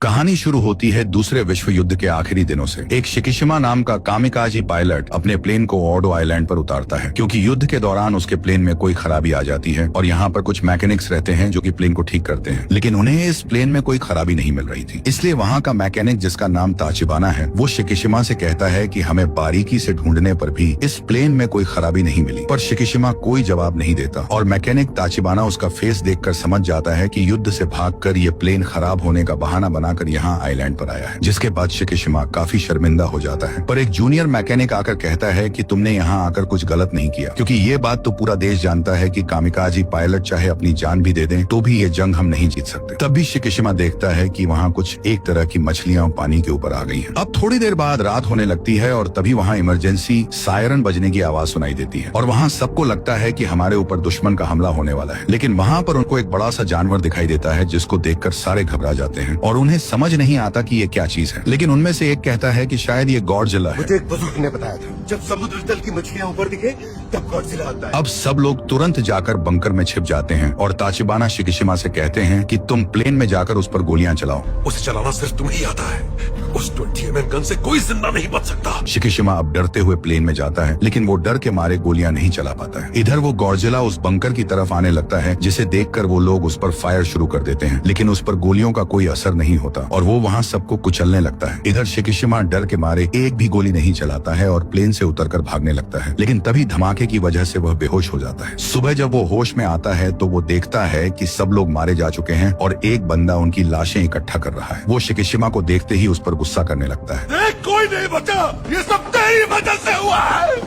कहानी शुरू होती है दूसरे विश्व युद्ध के आखिरी दिनों से। एक शिकिशिमा नाम का कामिकाजी पायलट अपने प्लेन को ऑडो आइलैंड पर उतारता है क्योंकि युद्ध के दौरान उसके प्लेन में कोई खराबी आ जाती है और यहाँ पर कुछ मैकेनिक्स रहते हैं जो कि प्लेन को ठीक करते हैं, लेकिन उन्हें इस प्लेन में कोई खराबी नहीं मिल रही थी। इसलिए वहाँ का मैकेनिक जिसका नाम ताचिबाना है वो शिकिशिमा से कहता है कि हमें बारीकी से ढूंढने पर भी इस प्लेन में कोई खराबी नहीं मिली, पर शिकिशिमा कोई जवाब नहीं देता और मैकेनिक ताचिबाना उसका फेस देखकर समझ जाता है कि युद्ध से भागकर ये प्लेन खराब होने का बहाना बनाकर यहाँ आइलैंड पर आया है। जिसके बाद शिकिशिमा काफी शर्मिंदा हो जाता है, पर एक जूनियर मैकेनिक आकर कहता है कि तुमने यहाँ आकर कुछ गलत नहीं किया, क्योंकि ये बात तो पूरा देश जानता है कि कामिकाजी पायलट चाहे अपनी जान भी दे दें तो भी ये जंग हम नहीं जीत सकते। तब भी शिकिशिमा देखता है कि वहाँ कुछ एक तरह की मछलियां पानी के ऊपर आ गई हैं। अब थोड़ी देर बाद रात होने लगती है और तभी वहाँ इमरजेंसी सायरन बजने की आवाज सुनाई देती है और वहाँ सबको लगता है कि हमारे ऊपर दुश्मन का हमला होने वाला है। लेकिन वहाँ पर उनको एक बड़ा सा जानवर दिखाई देता है जिसको देखकर सारे घबरा जाते हैं और उन्हें समझ नहीं आता कि ये क्या चीज है। लेकिन उनमें से एक कहता है कि शायद ये गॉडजिला है। मुझे एक बुजुर्ग ने बताया था जब समुद्र तल की मछलियां ऊपर दिखे तब गॉडजिला आता है। अब सब लोग तुरंत जाकर बंकर में छिप जाते हैं और ताचिबाना शिकिशिमा से कहते हैं कि तुम प्लेन में जाकर उस पर गोलियां चलाओ। उसे चलाना सिर्फ तुम्हें ही आता है। उस 20 mm गन से कोई जिंदा नहीं बच सकता। शिकिशिमा अब डरते हुए प्लेन में जाता है, लेकिन वो डर के मारे गोलियां नहीं चला पाता है। इधर वो गॉडजिला उस बंकर की तरफ आने लगता है, जिसे देखकर वो लोग उस पर फायर शुरू कर देते हैं, लेकिन उस पर गोलियों का कोई असर नहीं होता और वो वहाँ सबको कुचलने लगता है। इधर शिकिशिमा डर के मारे एक भी गोली नहीं चलाता है और प्लेन से उतरकर भागने लगता है, लेकिन तभी धमाके की वजह से वह बेहोश हो जाता है। सुबह जब वो होश में आता है तो वो देखता है कि सब लोग मारे जा चुके हैं और एक बंदा उनकी लाशें इकट्ठा कर रहा है। वो शिकिशिमा को देखते ही उस पर गुस्सा करने लगता है। कोई नहीं बचा, ये सब तेरी वजह से हुआ है।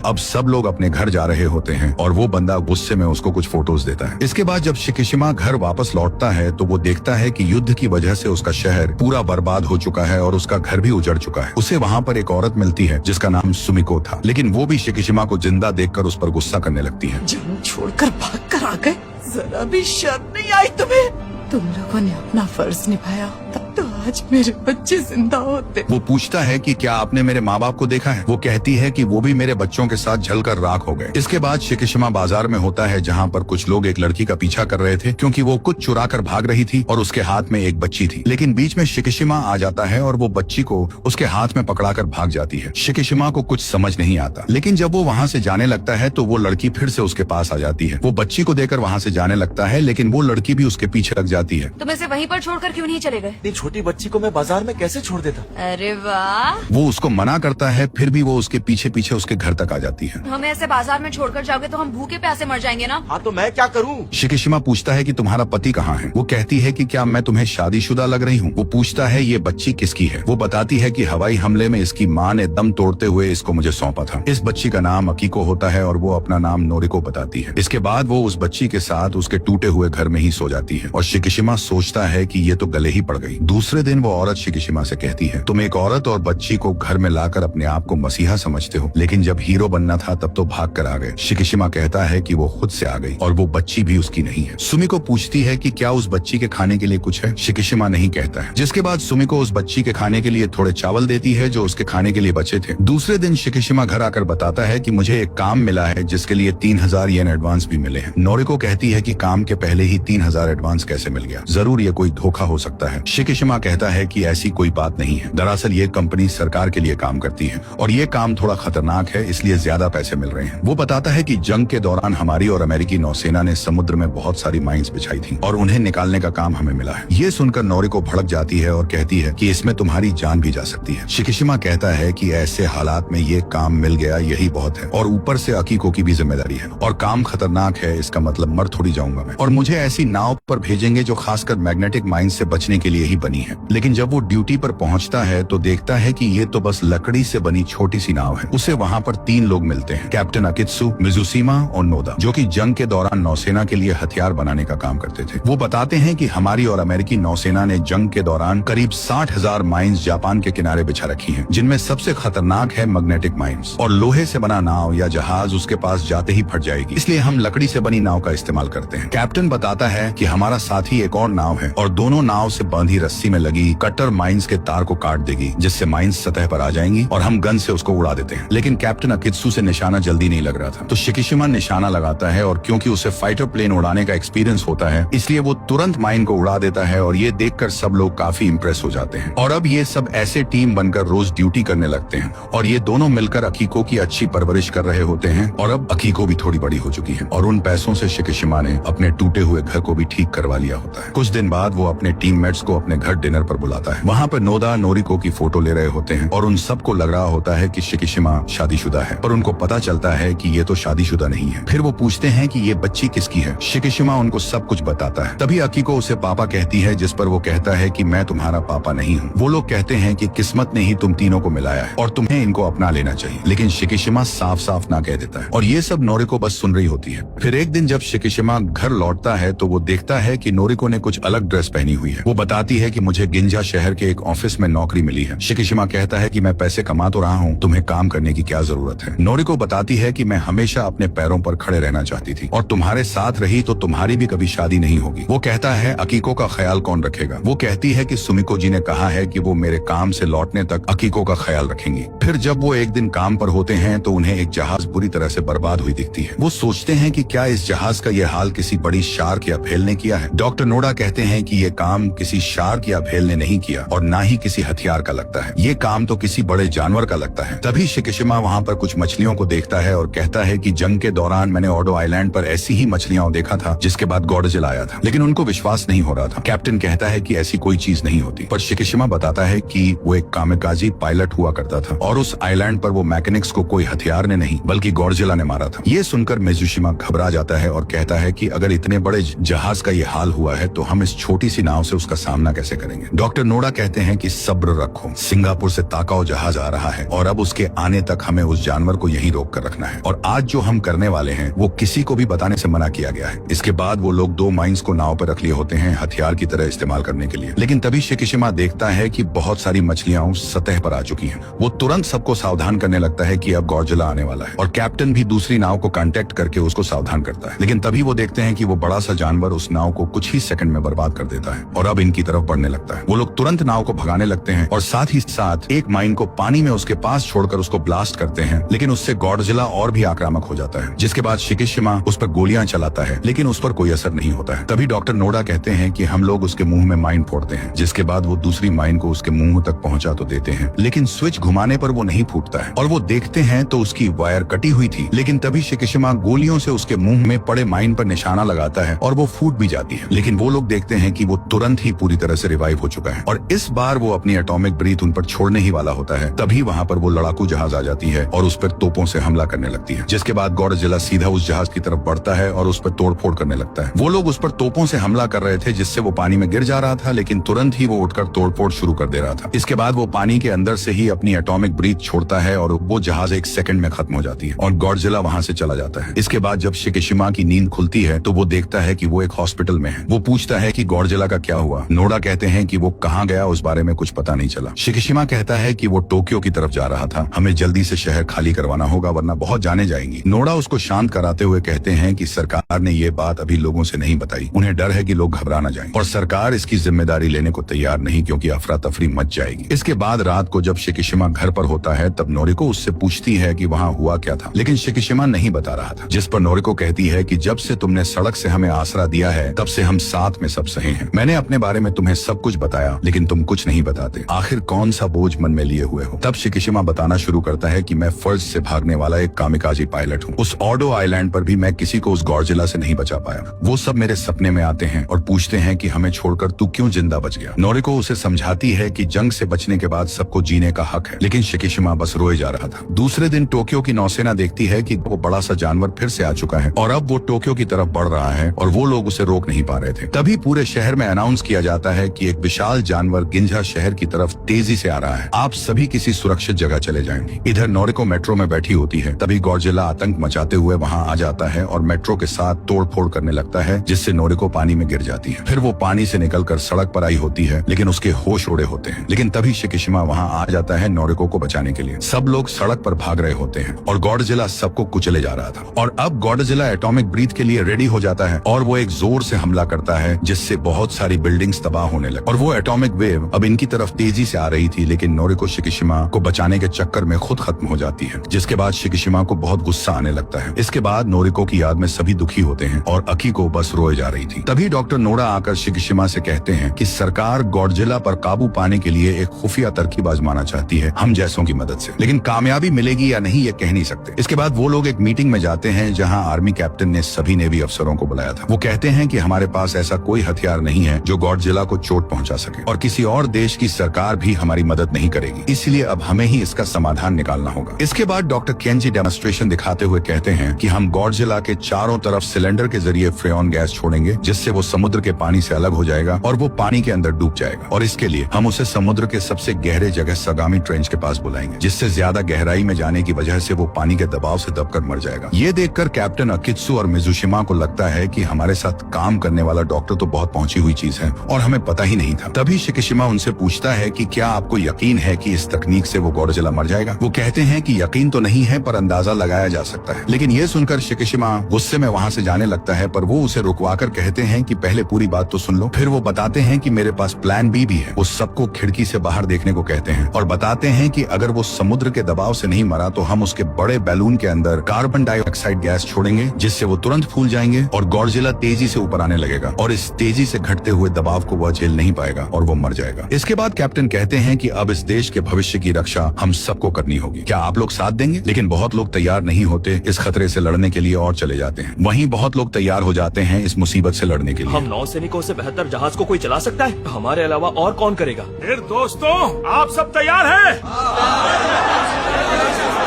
अब सब लोग अपने घर जा रहे होते हैं और वो बंदा गुस्से में उसको कुछ फोटोज देता है। इसके बाद जब शिकिशिमा घर वापस लौटता है तो वो देखता है कि युद्ध की वजह से उसका शहर पूरा बर्बाद हो चुका है और उसका घर भी उजड़ चुका है। उसे वहाँ पर एक औरत मिलती है जिसका नाम सुमिको था, लेकिन वो भी शिकिशिमा को जिंदा देखकर उस पर गुस्सा करने लगती है। जंग छोड़कर भाग कर आ गए, जरा भी शर्म नहीं आई तुम्हें? तुम लोगों ने अपना फर्ज निभाया, तब तो आज मेरे बच्चे जिंदा होते। वो पूछता है कि क्या आपने मेरे माँ बाप को देखा है? वो कहती है कि वो भी मेरे बच्चों के साथ जलकर राख हो गए। इसके बाद शिकिशिमा बाजार में होता है जहाँ पर कुछ लोग एक लड़की का पीछा कर रहे थे क्योंकि वो कुछ चुरा कर भाग रही थी और उसके हाथ में एक बच्ची थी, लेकिन बीच में शिकिशिमा आ जाता है और वो बच्ची को उसके हाथ में पकड़ाकर भाग जाती है। शिकिशिमा को कुछ समझ नहीं आता, लेकिन जब वो वहाँ से जाने लगता है तो वो लड़की फिर से उसके पास आ जाती है। वो बच्ची को देकर वहाँ से जाने लगता है, लेकिन वो लड़की भी उसके पीछे लग जाती है। तुम इसे वहीं पर छोड़कर क्यों नहीं चले गए? इतनी छोटी बच्ची को मैं बाजार में कैसे छोड़ देता? अरे वाह! वो उसको मना करता है, फिर भी वो उसके पीछे पीछे उसके घर तक आ जाती है। हमें ऐसे बाजार में छोड़कर जाओगे तो हम भूखे प्यासे मर जाएंगे ना। हाँ तो मैं क्या करूँ? शिकिशिमा पूछता है कि तुम्हारा पति कहाँ है? वो कहती है कि क्या मैं तुम्हें शादीशुदा लग रही हूँ? वो पूछता है ये बच्ची किसकी है? वो बताती है कि हवाई हमले में इसकी माँ ने दम तोड़ते हुए इसको मुझे सौंपा था। इस बच्ची का नाम अकीको होता है और वो अपना नाम नोरिको बताती है। इसके बाद वो उस बच्ची के साथ उसके टूटे हुए घर में ही सो जाती है और शिकिशिमा सोचता है कि ये तो गले ही पड़ गई। दूसरे दिन वो औरत शिकिशिमा से कहती है, तुम एक औरत और बच्ची को घर में लाकर अपने आप को मसीहा समझते हो, लेकिन जब हीरो बनना था तब तो भाग कर आ गए। शिकिशिमा कहता है कि वो खुद से आ गई और वो बच्ची भी उसकी नहीं है। सुमिको पूछती है कि क्या उस बच्ची के खाने के लिए कुछ है? शिकिशिमा नहीं कहता है, जिसके बाद सुमिको उस बच्ची के खाने के लिए थोड़े चावल देती है जो उसके खाने के लिए बचे थे। दूसरे दिन शिकिशिमा घर आकर बताता है कि मुझे एक काम मिला है जिसके लिए 3000 येन एडवांस भी मिले हैं। नोरिको कहती है कि काम के पहले ही 3000 एडवांस कैसे मिल गया? जरूर ये कोई धोखा हो सकता है। शिकिशिमा कहता है कि ऐसी कोई बात नहीं है, दरअसल ये कंपनी सरकार के लिए काम करती है और ये काम थोड़ा खतरनाक है, इसलिए ज्यादा पैसे मिल रहे हैं। वो बताता है कि जंग के दौरान हमारी और अमेरिकी नौसेना ने समुद्र में बहुत सारी माइंस बिछाई थी और उन्हें निकालने का काम हमें मिला है। ये सुनकर नोरिको भड़क जाती है और कहती है कि इसमें तुम्हारी जान भी जा सकती है। शिकिशिमा कहता है कि ऐसे हालात में ये काम मिल गया यही बहुत है और ऊपर से अकीको की भी जिम्मेदारी है और काम खतरनाक है, इसका मतलब मर थोड़ी जाऊंगा मैं, और मुझे ऐसी नाव पर भेजेंगे जो खासकर मैग्नेटिक माइंस से बचने के लिए ही बनी है। लेकिन जब वो ड्यूटी पर पहुंचता है तो देखता है कि ये तो बस लकड़ी से बनी छोटी सी नाव है। उसे वहाँ पर 3 लोग मिलते हैं, कैप्टन अकित्सु, मिजुशिमा और नोदा, जो कि जंग के दौरान नौसेना के लिए हथियार बनाने का काम करते थे। वो बताते हैं कि हमारी और अमेरिकी नौसेना ने जंग के दौरान करीब 60,000 माइंस जापान के किनारे बिछा रखी है, जिनमें सबसे खतरनाक है मैग्नेटिक माइंस, और लोहे से बना नाव या जहाज उसके पास जाते ही फट जाएगी, इसलिए हम लकड़ी से बनी नाव का इस्तेमाल करते हैं। कैप्टन बताता है कि हमारा साथी एक और नाव है और दोनों नाव से बंधी रस्सी रस्सी में लगी कटर माइंस के तार को काट देगी, जिससे माइंस सतह पर आ जाएंगी और हम गन से उसको उड़ा देते हैं। लेकिन कैप्टन अकित्सु से निशाना जल्दी नहीं लग रहा था, तो शिकिशिमा निशाना लगाता है और क्योंकि उसे फाइटर प्लेन उड़ाने का एक्सपीरियंस होता है, इसलिए वो तुरंत माइन को उड़ा देता है और ये देखकर सब लोग काफी इंप्रेस हो जाते हैं। और अब ये सब ऐसे टीम बनकर रोज ड्यूटी करने लगते हैं और ये दोनों मिलकर अकीको की अच्छी परवरिश कर रहे होते हैं। और अब अकीको भी थोड़ी बड़ी हो चुकी है और उन पैसों से शिकिशिमा ने अपने टूटे हुए घर को भी ठीक करवा लिया होता है। कुछ दिन बाद वो अपने टीममेट्स को अपने घर डिनर पर बुलाता है। वहाँ पर नोदा नोरिको की फोटो ले रहे होते हैं और उन सबको लग रहा होता है कि शिकिशिमा शादीशुदा है, पर उनको पता चलता है कि ये तो शादीशुदा नहीं है। फिर वो पूछते हैं कि ये बच्ची किसकी है। शिकिशिमा उनको सब कुछ बताता है। तभी अकीको उसे पापा कहती है, जिस पर वो कहता है कि मैं तुम्हारा पापा नहीं हूँ। वो लोग कहते हैं कि किस्मत ने ही तुम तीनों को मिलाया है और तुम्हें इनको अपना लेना चाहिए, लेकिन शिकिशिमा साफ साफ ना कह देता है और ये सब नोरिको बस सुन रही होती है। फिर एक दिन जब शिकिशिमा घर लौटता है तो वो देखता है कि नोरिको ने कुछ अलग ड्रेस पहनी हुई है। वो बताती है कि मुझे गिंजा शहर के एक ऑफिस में नौकरी मिली है। शिकिशिमा कहता है कि मैं पैसे कमा तो रहा हूँ, तुम्हें काम करने की क्या जरूरत है। नोरिको बताती है कि मैं हमेशा अपने पैरों पर खड़े रहना चाहती थी और तुम्हारे साथ रही तो तुम्हारी भी कभी शादी नहीं होगी। वो कहता है अकीको का ख्याल कौन रखेगा। वो कहती है कि सुमिको जी ने कहा है कि वो मेरे काम से लौटने तक अकीको का ख्याल रखेंगी। फिर जब वो एक दिन काम पर होते हैं तो उन्हें एक जहाज बुरी तरह से बर्बाद हुई दिखती है। वो सोचते हैं कि क्या इस जहाज का ये हाल किसी बड़ी शार्क या भेल ने किया है। डॉक्टर नोडा कहते हैं कि ये काम किसी शार्क या भेल ने नहीं किया और ना ही किसी हथियार का लगता है, ये काम तो किसी बड़े जानवर का लगता है। तभी शिकिशिमा वहाँ पर कुछ मछलियों को देखता है और कहता है कि जंग के दौरान मैंने ओडो आइलैंड पर ऐसी ही मछलियां देखा था जिसके बाद गॉडजिला आया था, लेकिन उनको विश्वास नहीं हो रहा था। कैप्टन कहता है कि ऐसी कोई चीज नहीं होती, पर शिकिशिमा बताता है कि वो एक कामिकाजी पायलट हुआ करता था और उस आइलैंड पर वो मैकेनिक्स को कोई हथियार ने नहीं बल्कि गॉडजिला ने मारा था। ये सुनकर मिजुशिमा घबरा जाता है और कहता है कि अगर इतने बड़े जहाज का ये हाल हुआ है तो हम इस छोटी सी नाव से उसका सामना कैसे करेंगे। डॉक्टर नोडा कहते हैं कि सब्र रखो, सिंगापुर से ताकाओ जहाज आ रहा है और अब उसके आने तक हमें उस जानवर को यहीं रोक कर रखना है और आज जो हम करने वाले हैं वो किसी को भी बताने से मना किया गया है। इसके बाद वो लोग 2 माइंस को नाव पर रख लिए होते हैं हथियार की तरह इस्तेमाल करने के लिए, लेकिन तभी शिकिशिमा देखता है कि बहुत सारी मछलियां उस सतह पर आ चुकी हैं। वो तुरंत सबको सावधान करने लगता है कि अब गॉडजिला आने वाला है और कैप्टन भी दूसरी नाव को कांटेक्ट करके उसको सावधान करता है, लेकिन तभी वो देखते हैं कि वो बड़ा सा जानवर उस नाव को कुछ ही सेकंड में बर्बाद कर देता है और अब इनकी तरफ बढ़ने लगता है। वो लोग तुरंत नाव को भगाने लगते हैं और साथ ही साथ एक माइन को पानी में उसके पास छोड़कर उसको ब्लास्ट करते हैं, लेकिन उससे गॉडजिला और भी आक्रामक हो जाता है, जिसके बाद शिकिशिमा उस पर गोलियां चलाता है, लेकिन उस पर कोई असर नहीं होता है। तभी डॉक्टर नोडा कहते हैं कि हम लोग उसके मुंह में माइन फोड़ते हैं, जिसके बाद वो दूसरी माइन को उसके मुंह तक पहुंचा तो देते हैं, लेकिन स्विच घुमाने पर वो नहीं फूटता है और वो देखते हैं तो उसकी वायर कटी हुई थी, लेकिन तभी शिकिशिमा गोलियों से उसके मुंह में पड़े माइन पर निशाना लगाता है और वो फूट भी जाती है, लेकिन वो लोग देखते हैं कि वो तुरंत ही पूरी तरह से रिवाइव हो चुका है और इस बार वो अपनी एटॉमिक ब्रीथ उन पर छोड़ने ही वाला होता है। तभी वहाँ पर वो लड़ाकू जहाज आ जाती है और उस पर तोपों से हमला करने लगती है, जिसके बाद गॉडजिला सीधा उस जहाज की तरफ बढ़ता है और उस पर तोड़फोड़ करने लगता है। वो लोग उस पर तोपों से हमला कर रहे थे जिससे वो पानी में गिर जा रहा था, लेकिन तुरंत ही वो उठकर तोड़फोड़ शुरू कर दे रहा था। इसके बाद वो पानी के अंदर से ही अपनी एटॉमिक ब्रीथ छोड़ता है और वो जहाज 1 सेकंड में खत्म हो जाती है और गॉडजिला वहाँ से चला जाता है। इसके बाद जब शिकिशिमा की नींद खुलती है तो वो देखता है कि वो एक हॉस्पिटल में है। वो पूछता है कि गॉडजिला का क्या हुआ। नोडा कहते हैं कि वो कहाँ गया उस बारे में कुछ पता नहीं चला। शिकिशिमा कहता है कि वो टोक्यो की तरफ जा रहा था, हमें जल्दी से शहर खाली करवाना होगा वरना बहुत जाने जाएंगी। नोडा उसको शांत कराते हुए कहते हैं कि सरकार ने ये बात अभी लोगों से नहीं बताई, उन्हें डर है कि लोग घबरा न जाएं और सरकार इसकी जिम्मेदारी लेने को तैयार नहीं क्योंकि अफरा तफरी मच जाएगी। इसके बाद रात को जब शिकिशिमा घर पर होता है तब नोरिको उससे पूछती है कि वहाँ हुआ क्या था, लेकिन शिकिशिमा नहीं बता रहा था, जिस पर नोरिको कहती है कि जब से तुमने सड़क से हमें आसरा दिया है तब से हम साथ में सब सहे हैं। मैंने अपने बारे में तुम्हें सब कुछ बताया लेकिन तुम कुछ नहीं बताते, आखिर कौन सा बोझ मन में लिए हुए हो। तब शिकिशिमा बताना शुरू करता है कि मैं फर्ज से भागने वाला एक कामिकाजी पायलट हूँ। उस ऑडो आइलैंड पर भी मैं किसी को उस गॉडजिला से नहीं बचा पाया। वो सब मेरे सपने में आते हैं और पूछते हैं कि हमें छोड़कर तू क्यों जिंदा बच गया। नोरिको उसे समझाती है कि जंग से बचने के बाद सबको जीने का हक है, लेकिन शिकिशिमा बस रोए जा रहा था। दूसरे दिन टोक्यो की नौसेना देखती है कि वो बड़ा सा जानवर फिर से आ चुका है और अब वो टोक्यो की तरफ बढ़ रहा है और वो लोग उसे रोक नहीं पा रहे थे। तभी पूरे शहर में अनाउंस किया जाता है कि एक विशाल जानवर गिंजा शहर की तरफ तेजी से आ रहा है, आप सभी किसी सुरक्षित जगह चले जाएं। इधर नोरिको मेट्रो में बैठी होती है, तभी गॉडजिला आतंक मचाते हुए वहाँ आ जाता है और मेट्रो के साथ तोड़फोड़ करने लगता है, जिससे नोरिको पानी में गिर जाती है। फिर वो पानी से निकलकर सड़क पर आई होती है, लेकिन उसके होश उड़े होते हैं। लेकिन तभी शिकिशिमा वहाँ आ जाता है नोरिको को बचाने के लिए। सब लोग सड़क पर भाग रहे होते हैं और गॉडजिला सबको कुचले जा रहा था और अब गॉडजिला एटॉमिक ब्रीथ के लिए रेडी हो जाता है और वो एक जोर से हमला करता है जिससे बहुत सारी बिल्डिंग्स तबाह होने लगी और वो एटॉमिक वेव अब इनकी तरफ तेजी से आ रही थी, लेकिन नोरिको शिकिशिमा को बचाने के चक्कर में खुद खत्म हो जाती है, जिसके बाद शिकिशिमा को बहुत गुस्सा आने लगता है। इसके बाद नोरिको की याद में सभी दुखी होते हैं और अकीको बस रोए जा रही थी। तभी डॉक्टर नोडा आकर शिकिशिमा से कहते हैं कि सरकार गॉडजिला पर काबू पाने के लिए एक खुफिया तरकीब आजमाना चाहती है हम जैसों की मदद से, लेकिन कामयाबी मिलेगी या नहीं ये कह नहीं सकते। इसके बाद वो लोग एक मीटिंग में जाते हैं जहां आर्मी कैप्टन ने सभी नेवी अफसरों को बुलाया था। वो कहते हैं कि हमारे पास ऐसा कोई हथियार नहीं है जो गॉडजिला को चोट पहुंचा सके और किसी और देश की सरकार भी हमारी मदद नहीं करेगी, इसलिए अब हमें ही इसका समाधान निकालना होगा। इसके बाद डॉक्टर केंजी डेमोन्स्ट्रेशन दिखाते हुए कहते हैं कि हम गॉडजिला के चारों तरफ सिलेंडर के जरिए फ्रेऑन गैस छोड़ेंगे, जिससे वो समुद्र के पानी से अलग हो जाएगा और वो पानी के अंदर डूब जाएगा, और इसके लिए हम उसे समुद्र के सबसे गहरे जगह सगामी ट्रेंच के पास बुलाएंगे, जिससे ज्यादा गहराई में जाने की वजह से वो पानी के दबाव से दबकर मर जाएगा। ये देखकर कैप्टन अकित्सु और मिजुशिमा को लगता है कि हमारे साथ काम करने वाला डॉक्टर तो बहुत पहुंची हुई चीज है और हमें पता ही नहीं था। तभी शिकिशिमा उनसे पूछता है कि क्या आपको यकीन है कि इस तकनीक से वो गॉडजिला मर जाएगा। वो कहते हैं कि यकीन तो नहीं है पर अंदाजा लगाया जा सकता है। लेकिन ये सुनकर शिकिशिमा गुस्से में वहाँ से जाने लगता है, पर वो उसे रुकवाकर कहते हैं कि पहले पूरी बात तो सुन लो। फिर वो बताते हैं कि मेरे पास प्लान बी भी है। वो सबको खिड़की से बाहर देखने को कहते हैं और बताते हैं कि अगर वो समुद्र के दबाव से नहीं मरा तो हम उसके बड़े बैलून के अंदर कार्बन डाइऑक्साइड गैस छोड़ेंगे, जिससे वो तुरंत फूल जाएंगे और गॉडजिला तेजी से ऊपर आने लगेगा और इस तेजी से घटते हुए दबाव को वह झेल नहीं पाएगा और वो मर जाएगा। इसके बाद कैप्टन कहते हैं कि अब इस देश के भविष्य की रक्षा हम सबको करनी होगी, क्या आप लोग साथ देंगे? लेकिन बहुत लोग तैयार नहीं होते इस खतरे से लड़ने के लिए और चले जाते हैं। वहीं बहुत लोग तैयार हो जाते हैं इस मुसीबत से लड़ने के लिए। हम नौसैनिकों से बेहतर जहाज को कोई चला सकता है? हमारे अलावा और कौन करेगा? फिर दोस्तों, आप सब तैयार हैं?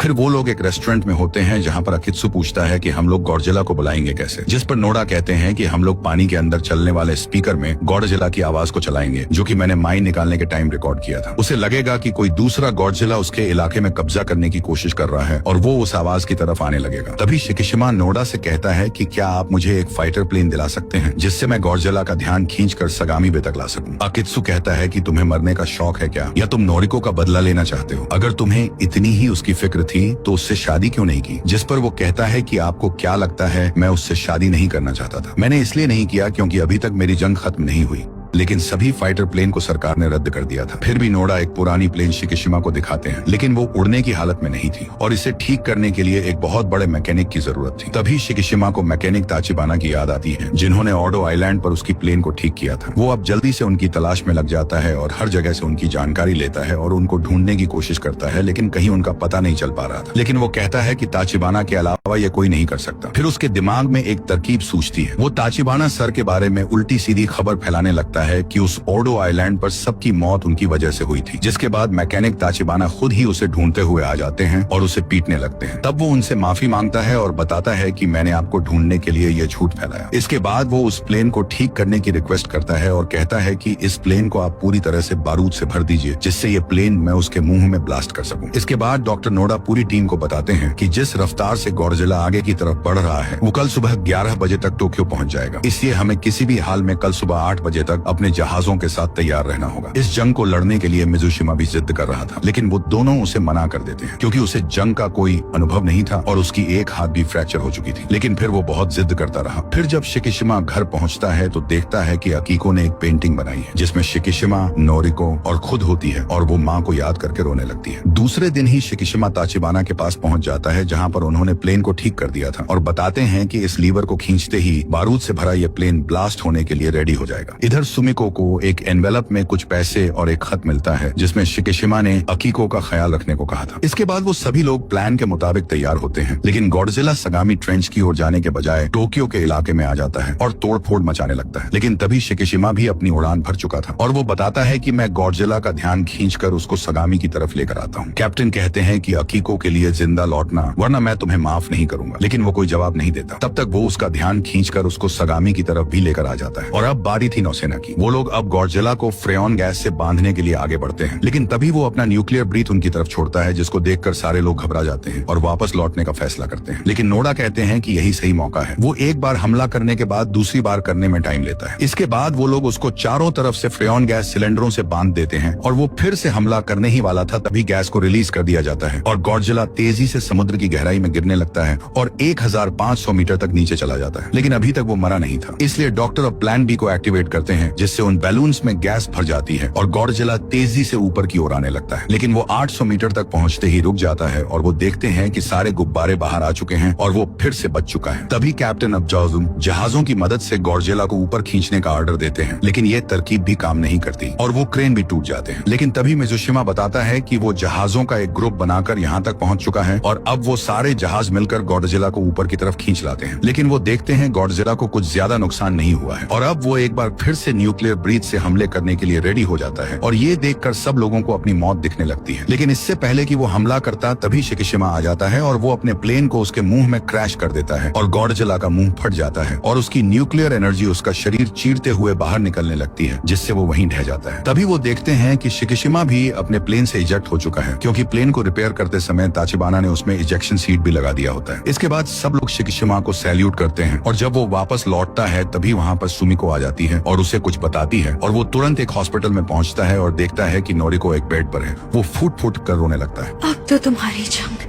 फिर वो लोग एक रेस्टोरेंट में होते हैं जहां पर अकित्सु पूछता है कि हम लोग गॉडजिला को बुलाएंगे कैसे, जिस पर नोडा कहते हैं कि हम लोग पानी के अंदर चलने वाले स्पीकर में गॉडजिला की आवाज को चलाएंगे, जो कि मैंने माइन निकालने के टाइम रिकॉर्ड किया था। उसे लगेगा कि कोई दूसरा गॉडजिला उसके इलाके में कब्जा करने की कोशिश कर रहा है और वो उस आवाज की तरफ आने लगेगा। तभी शिकिशिमा नोडा से कहता है कि क्या आप मुझे एक फाइटर प्लेन दिला सकते हैं जिससे मैं गॉडजिला का ध्यान खींचकर सगामी बे तक ला सकूं। अकित्सु कहता है कि तुम्हें मरने का शौक है क्या, या तुम नोरिको का बदला लेना चाहते हो? अगर तुम्हें इतनी ही उसकी फिक्र थी तो उससे शादी क्यों नहीं की? जिस पर वो कहता है कि आपको क्या लगता है मैं उससे शादी नहीं करना चाहता था। मैंने इसलिए नहीं किया क्योंकि अभी तक मेरी जंग खत्म नहीं हुई, लेकिन सभी फाइटर प्लेन को सरकार ने रद्द कर दिया था। फिर भी नोडा एक पुरानी प्लेन शिकिशिमा को दिखाते हैं, लेकिन वो उड़ने की हालत में नहीं थी और इसे ठीक करने के लिए एक बहुत बड़े मैकेनिक की जरूरत थी। तभी शिकिशिमा को मैकेनिक ताचिबाना की याद आती है, जिन्होंने ऑडो आइलैंड पर उसकी प्लेन को ठीक किया था। वो अब जल्दी से उनकी तलाश में लग जाता है और हर जगह से उनकी जानकारी लेता है और उनको ढूंढने की कोशिश करता है, लेकिन कहीं उनका पता नहीं चल पा रहा था। लेकिन वो कहता है कि ताचिबाना के अलावा ये कोई नहीं कर सकता। फिर उसके दिमाग में एक तरकीब सूझती है। वो ताचिबाना सर के बारे में उल्टी सीधी खबर फैलाने लगता है कि उस ऑडो आइलैंड पर सबकी मौत उनकी वजह से हुई थी, जिसके बाद मैकेनिक ताचिबाना खुद ही उसे ढूंढते हुए आ जाते हैं और उसे पीटने लगते हैं। तब वो उनसे माफी मांगता है और बताता है कि मैंने आपको ढूंढने के लिए ये झूठ फैलाया। इसके बाद वो उस प्लेन को ठीक करने की रिक्वेस्ट करता है और कहता है कि इस प्लेन को आप पूरी तरह से बारूद से भर दीजिए, जिससे ये प्लेन मैं उसके मुंह में ब्लास्ट कर सकूं। इसके बाद डॉक्टर नोडा पूरी टीम को बताते हैं कि जिस रफ्तार से गॉडजिला आगे की तरफ बढ़ रहा है वो कल सुबह 11 बजे तक टोक्यो पहुंच जाएगा, इसलिए हमें किसी भी हाल में कल सुबह 8 बजे तक अपने जहाजों के साथ तैयार रहना होगा। इस जंग को लड़ने के लिए मिजुशिमा भी जिद कर रहा था, लेकिन वो दोनों उसे मना कर देते हैं क्योंकि उसे जंग का कोई अनुभव नहीं था और उसकी एक हाथ भी फ्रैक्चर हो चुकी थी। लेकिन फिर वो बहुत जिद करता रहा। फिर जब शिकिशिमा घर पहुंचता है तो देखता है कि अकीको ने एक पेंटिंग बनाई है जिसमें शिकिशिमा, नोरिको और खुद होती है और वो माँ को याद करके रोने लगती है। दूसरे दिन ही शिकिशिमा ताचिबाना के पास पहुंच जाता है जहाँ पर उन्होंने प्लेन को ठीक कर दिया था और बताते हैं कि इस लीवर को खींचते ही बारूद से भरा ये प्लेन ब्लास्ट होने के लिए रेडी हो जाएगा। इधर सुमिको को एक एनवेलप में कुछ पैसे और एक खत मिलता है जिसमें शिकिशिमा ने अकीको का ख्याल रखने को कहा था। इसके बाद वो सभी लोग प्लान के मुताबिक तैयार होते हैं, लेकिन गॉडजिला सगामी ट्रेंच की ओर जाने के बजाय टोक्यो के इलाके में आ जाता है और तोड़फोड़ मचाने लगता है। लेकिन तभी शिकिशिमा भी अपनी उड़ान भर चुका था और वो बताता है कि मैं गॉडजिला का ध्यान खींचकर उसको सगामी की तरफ लेकर आता हूँ। कैप्टन कहते हैं कि अकीको के लिए जिंदा लौटना, वरना मैं तुम्हें माफ नहीं करूंगा, लेकिन वो कोई जवाब नहीं देता। तब तक वो उसका ध्यान खींचकर उसको सगामी की तरफ भी लेकर आ जाता है और अब बारी थी नौसेना की। वो लोग अब गॉडजिला को फ्रेऑन गैस से बांधने के लिए आगे बढ़ते हैं, लेकिन तभी वो अपना न्यूक्लियर ब्रीथ उनकी तरफ छोड़ता है, जिसको देखकर सारे लोग घबरा जाते हैं और वापस लौटने का फैसला करते हैं। लेकिन नोडा कहते हैं कि यही सही मौका है। वो एक बार हमला करने के बाद दूसरी बार करने में टाइम लेता है। इसके बाद वो लोग उसको चारों तरफ से फ्रेऑन गैस सिलेंडरों से बांध देते हैं और वो फिर से हमला करने ही वाला था, तभी गैस को रिलीज कर दिया जाता है और गॉडजिला तेजी से समुद्र की गहराई में गिरने लगता है और 1500 मीटर तक नीचे चला जाता है। लेकिन अभी तक वो मरा नहीं था, इसलिए डॉक्टर अब प्लान बी को एक्टिवेट करते हैं जिससे उन बैलून्स में गैस भर जाती है और गॉडजिला तेजी से ऊपर की ओर आने लगता है। लेकिन वो 800 मीटर तक पहुंचते ही रुक जाता है और वो देखते हैं कि सारे गुब्बारे बाहर आ चुके हैं और वो फिर से बच चुका है। तभी कैप्टन अब्जाजुम जहाजों की मदद से गॉडजिला को ऊपर खींचने का ऑर्डर देते हैं, लेकिन ये तरकीब भी काम नहीं करती और वो क्रेन भी टूट जाते हैं। लेकिन तभी मिज़ुशिमा बताता है कि वो जहाजों का एक ग्रुप बनाकर यहाँ तक पहुंच चुका है और अब वो सारे जहाज मिलकर गॉडजिला को ऊपर की तरफ खींच लाते हैं। लेकिन वो देखते हैं गॉडजिला को कुछ ज्यादा नुकसान नहीं हुआ है और अब वो एक बार फिर से न्यूक्लियर ब्रीच से हमले करने के लिए रेडी हो जाता है और ये देखकर सब लोगों को अपनी मौत दिखने लगती है। लेकिन इससे पहले कि वो हमला करता तभी शिकिशिमा आ जाता है और वो अपने प्लेन को उसके मुंह में क्रैश कर देता है और गॉडजिला का मुंह फट जाता है और उसकी न्यूक्लियर एनर्जी उसका शरीर चीरते हुए बाहर निकलने लगती है, जिससे वो वहीं ढह जाता है। तभी वो देखते हैं कि शिकिशिमा भी अपने प्लेन से इजेक्ट हो चुका है, क्योंकि प्लेन को रिपेयर करते समय ताचिबाना ने उसमें इजेक्शन सीट भी लगा दिया होता है। इसके बाद सब लोग शिकिशिमा को सैल्यूट करते हैं और जब वो वापस लौटता है तभी वहाँ पर सुमिको आ जाती है और उसे कुछ बताती है और वो तुरंत एक हॉस्पिटल में पहुंचता है और देखता है कि नोरिको एक बेड पर है। वो फूट फूट कर रोने लगता है। अब तो तुम्हारी जंग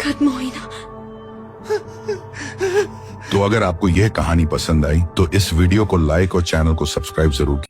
खत्म हुई ना। तो अगर आपको यह कहानी पसंद आई तो इस वीडियो को लाइक और चैनल को सब्सक्राइब जरूर